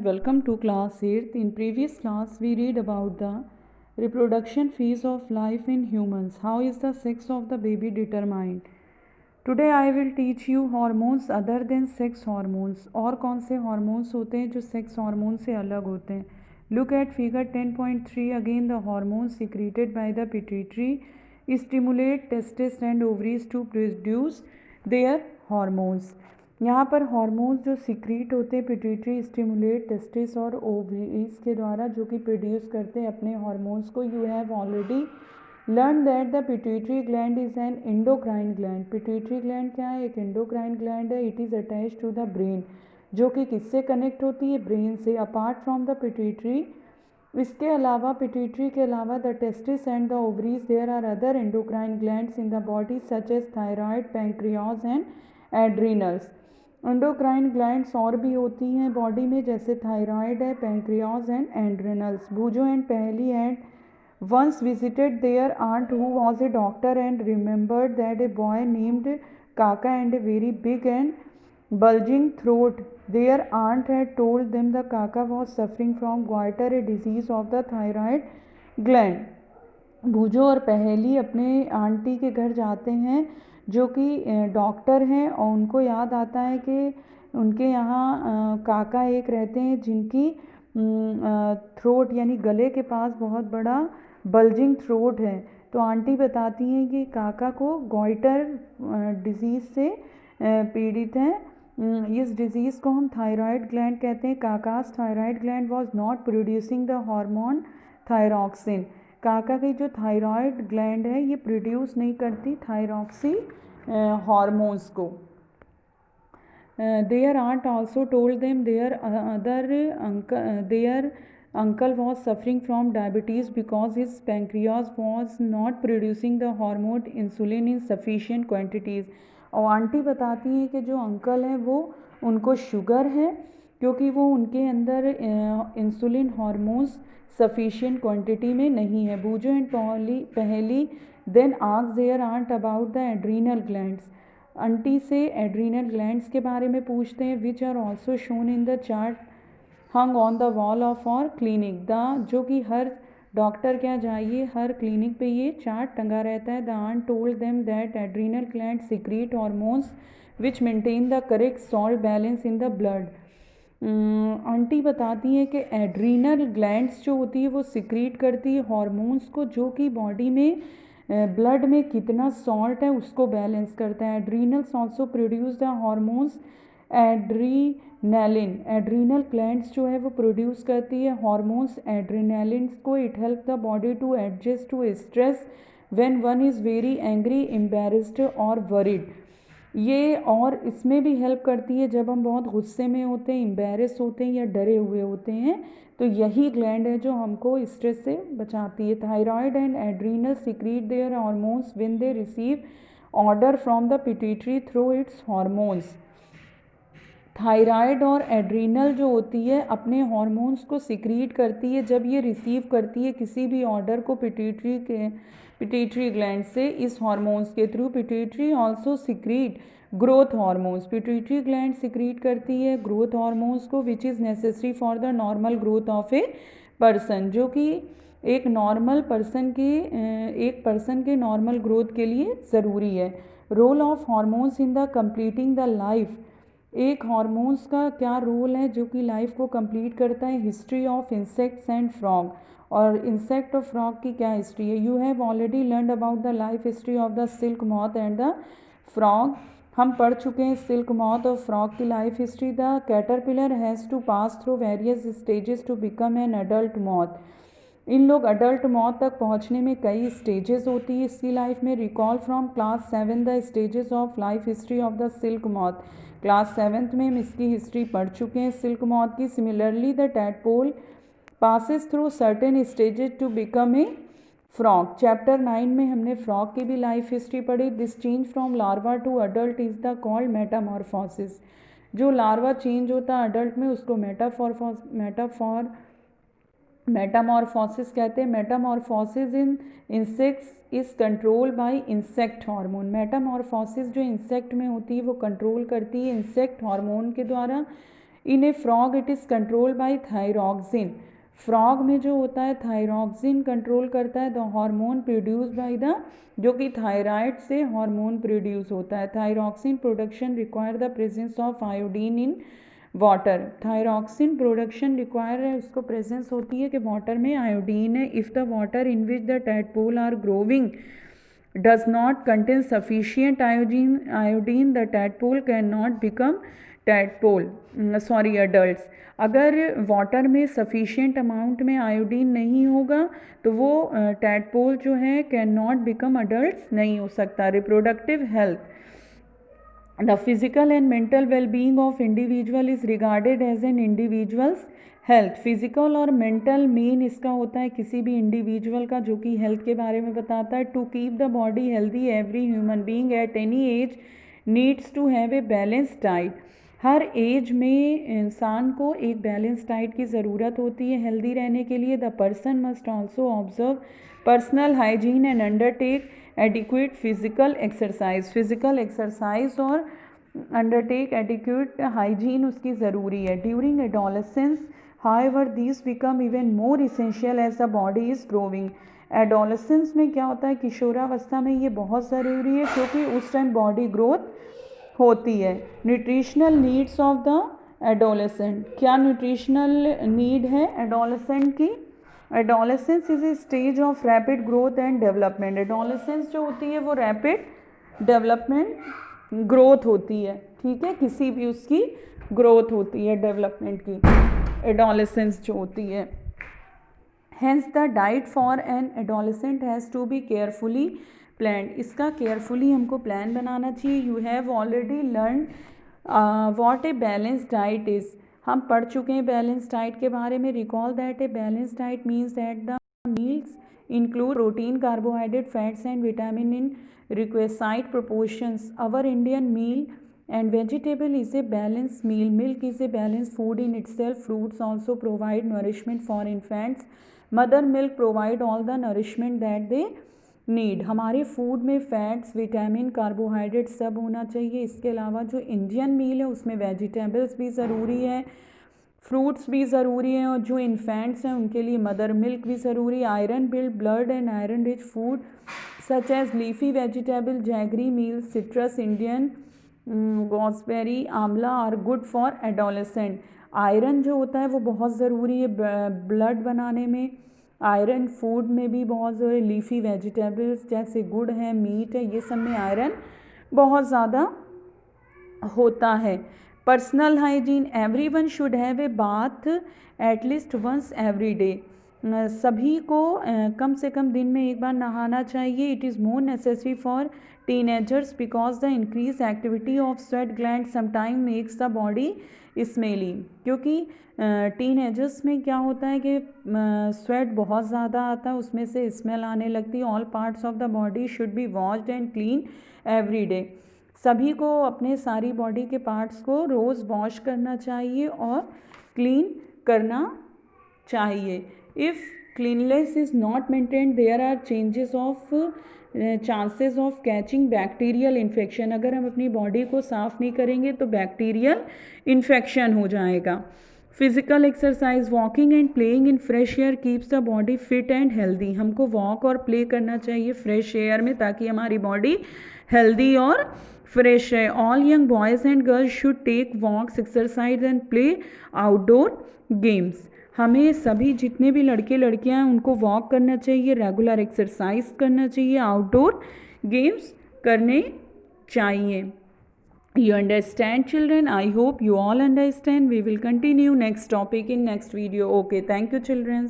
Welcome to class 8th. In previous class we read about the reproduction phase of life in humans. How is the sex of the baby determined? Today I will teach you hormones other than sex hormones. और कौन से hormones होते हैं जो sex hormones से अलग होते हैं. Look at figure 10.3. Again the hormones secreted by the pituitary stimulate testes and ovaries to produce their hormones. यहाँ पर हार्मोन्स जो सीक्रेट होते हैं पिट्यूटरी स्टिमुलेट टेस्टिस और ओवरीज के द्वारा जो कि प्रोड्यूस करते हैं अपने हार्मोन्स को. You have already learn that the pituitary gland is an endocrine gland. Pituitary gland क्या है? एक एंडोक्राइन ग्लैंड है. It is attach to the brain, जो कि किससे कनेक्ट होती है? ब्रेन से. अपार्ट फ्रॉम द पिट्यूटरी, इसके अलावा पिट्यूटरी के अलावा the testes and the ovaries there are other endocrine glands in the body such as thyroid, pancreas and adrenals. Endocrine glands और भी होती हैं बॉडी में, जैसे थायराइड है, pancreas and adrenals. Bhujo and Pahli and once visited their aunt who was a doctor and remembered that a boy named Kaka and a very big and bulging throat. Their aunt had told them the kaka was suffering from goiter, a disease of the thyroid gland. भूजो और पहेली अपने aunty के घर जाते हैं जो कि doctor हैं, और उनको याद आता है कि उनके यहाँ काका एक रहते हैं जिनकी थ्रोट यानी गले के पास बहुत बड़ा बल्जिंग थ्रोट है. तो आंटी बताती हैं कि काका को गॉइटर डिजीज़ से पीड़ित हैं. इस डिज़ीज़ को हम थायराइड ग्लैंड कहते हैं. Kakas thyroid gland was not producing the hormone thyroxine. काका की जो थायराइड ग्लैंड है ये प्रोड्यूस नहीं करती थायरॉक्सी हार्मोन्स को. Their aunt also told them their uncle was suffering from diabetes because his pancreas was not producing the hormone insulin in sufficient quantities. और aunty बताती हैं कि जो अंकल हैं वो उनको शुगर है क्योंकि वो उनके अंदर इंसुलिन हार्मोन्स सफिशिएंट क्वांटिटी में नहीं है. भूजो एंड पहली then ask their aunt about the adrenal glands. Aunty से एड्रीनल ग्लैंड्स के बारे में पूछते हैं, which are also shown in the chart hung on the wall of our clinic. The जो कि हर डॉक्टर क्या जाइए हर क्लिनिक पे ये चार्ट टंगा रहता है. The aunt told them that adrenal gland secrete hormones which maintain the correct salt balance in the blood. Aunty बताती हैं कि एड्रीनल ग्लैंड्स जो होती है वो सीक्रेट करती है हार्मोन्स को जो कि बॉडी में ब्लड में कितना सॉल्ट है उसको बैलेंस करता है. Adrenals also produce the hormones adrenaline. Adrenal glands जो है वो प्रोड्यूस करती है हार्मोन्स एड्रीनलिन्स को. It help the body to adjust to stress when one is very angry, embarrassed और वरीड. ये और इसमें भी हेल्प करती है जब हम बहुत गुस्से में होते हैं, एम्बेरस होते हैं या डरे हुए होते हैं, तो यही ग्लैंड है जो हमको स्ट्रेस से बचाती है. Thyroid and adrenal secrete their hormones when they receive order from the pituitary through its hormones. Thyroid और एड्रीनल जो होती है अपने हार्मोन्स को सीक्रेट करती है जब ये रिसीव करती है किसी भी ऑर्डर को पिट्यूटरी ग्लैंड से इस हार्मोन्स के through. Pituitary also secrete growth hormones. Pituitary gland secrete करती है ग्रोथ हार्मोन्स को which is necessary for the normal growth of a person, जो कि एक नॉर्मल पर्सन के नॉर्मल ग्रोथ के लिए ज़रूरी है. Role of hormones in the completing the life. एक हार्मोन्स का क्या रोल है जो कि लाइफ को कंप्लीट करता है. History of insects and frog. और इंसेक्ट और फ्रॉग की क्या हिस्ट्री है? You have already learn about the life history of the silk moth and the frog. हम पढ़ चुके हैं सिल्क मॉथ और फ्रॉग की life history. The caterpillar has to pass through various stages to become an adult moth. इन लोग adult moth तक पहुंचने में कई स्टेजेस होती है इसकी लाइफ में. Recall from class 7 the stages of life history of the silk moth. Class 7th में हम इसकी हिस्ट्री पढ़ चुके हैं सिल्क मॉथ की. Similarly the tadpole passes through certain stages to become a frog. Chapter 9 में हमने फ्रॉग की भी लाइफ हिस्ट्री पढ़ी. This change from larva to adult is the called metamorphosis. जो लार्वा चेंज होता है अडल्ट में उसको मेटामॉर्फोसिस कहते हैं. Metamorphosis in insects is control by insect hormone. Metamorphosis जो इंसेक्ट में होती है वो कंट्रोल करती है इंसेक्ट हार्मोन के द्वारा. In a frog it is controlled by thyroxine. Frog में जो होता है थायरॉक्सिन कंट्रोल करता है the hormone produce by the, जो कि थायराइड से हार्मोन प्रोड्यूस होता है। Thyroxine production require the presence of iodine in water. Thyroxine production require है, उसको प्रेजेंस होती है कि वाटर में आयोडीन है। If the water in which the tadpole are growing does not contain sufficient iodine the tadpole cannot become tadpole adults। अगर water में sufficient amount में आयोडीन नहीं होगा तो वो टैडपोल जो है कैन नॉट बिकम अडल्ट नहीं हो सकता। Reproductive health, the physical and mental wellbeing of individual is regarded as an individuals health. Physical और मेंटल मेन इसका होता है किसी भी इंडिविजुअल का, जो कि हेल्थ के बारे में बताता है। To keep the body healthy every human being at any age needs to have a balanced diet. हर एज में इंसान को एक बैलेंस डाइट की ज़रूरत होती है हेल्दी रहने के लिए। The person must also observe personal hygiene and undertake adequate physical exercise. Physical exercise और अंडरटेक एडिक्वेट हाइजीन उसकी ज़रूरी है। During adolescence however these become even more essential as the body is growing। Adolescence में क्या होता है, किशोरावस्था में ये बहुत ज़रूरी है क्योंकि उस टाइम बॉडी ग्रोथ होती है। Nutritional needs of the adolescent, क्या न्यूट्रिशनल नीड है एडोलेसेंट की? Adolescence is a stage of rapid growth and development. Adolescence जो होती है वो रैपिड डेवलपमेंट ग्रोथ होती है, ठीक है, किसी भी उसकी ग्रोथ होती है डेवलपमेंट की, एडोलेसेंस जो होती है। Hence the diet for an adolescent has to be carefully planned. इसका केयरफुली हमको प्लान बनाना चाहिए। You have already learn what a balance diet is. हम पढ़ चुके हैं बैलेंस डाइट के बारे में। Recall that a balance diet means that the meals include protein, carbohydrate, fats and vitamin in requisite proportions। Our Indian meal and vegetable is a balanced meal। Milk is a balanced food in itself। Fruits also provide nourishment for infants। Mother milk provide all the nourishment that they need। हमारे food में fats, vitamin, carbohydrate सब होना चाहिए। इसके अलावा जो Indian मील है उसमें वेजिटेबल्स भी ज़रूरी है, फ्रूट्स भी ज़रूरी हैं, और जो इन्फेंट्स हैं उनके लिए मदर मिल्क भी ज़रूरी। Iron build blood and iron rich food such as leafy vegetable, jaggery meal, citrus, Indian gooseberry, amla are good for adolescent. Iron जो होता है वो बहुत ज़रूरी है ब्लड बनाने में। आयरन फूड में भी बहुत ज़रूरी। लीफी वेजिटेबल्स जैसे गुड़ है, मीट है, ये सब में आयरन बहुत ज़्यादा होता है। Personal hygiene, everyone should have a bath at least once every day. सभी को कम से कम दिन में एक बार नहाना चाहिए। It is more necessary for teenagers because the increase activity of sweat gland sometime makes the body smelly. क्योंकि टीनेजर्स में क्या होता है कि स्वेट बहुत ज़्यादा आता है, उसमें से स्मेल आने लगती है। All parts of the body should be washed and clean every day. सभी को अपने सारी बॉडी के पार्ट्स को रोज़ वॉश करना चाहिए और क्लीन करना चाहिए। If cleanliness is not maintained there are chances of catching bacterial infection. अगर हम अपनी बॉडी को साफ़ नहीं करेंगे तो बैक्टीरियल इन्फेक्शन हो जाएगा। Physical exercise, walking and playing in fresh air keeps the body fit and healthy. हमको वॉक और प्ले करना चाहिए फ्रेश एयर में ताकि हमारी बॉडी हेल्दी और फ्रेश है। All young boys and girls should take walks, exercise and play outdoor games. हमें सभी जितने भी लड़के लड़कियां हैं उनको वॉक करना चाहिए, रेगुलर एक्सरसाइज करना चाहिए, आउटडोर गेम्स करने चाहिए। You understand children? I hope you all understand. We will continue next topic in next video. Okay, thank you children.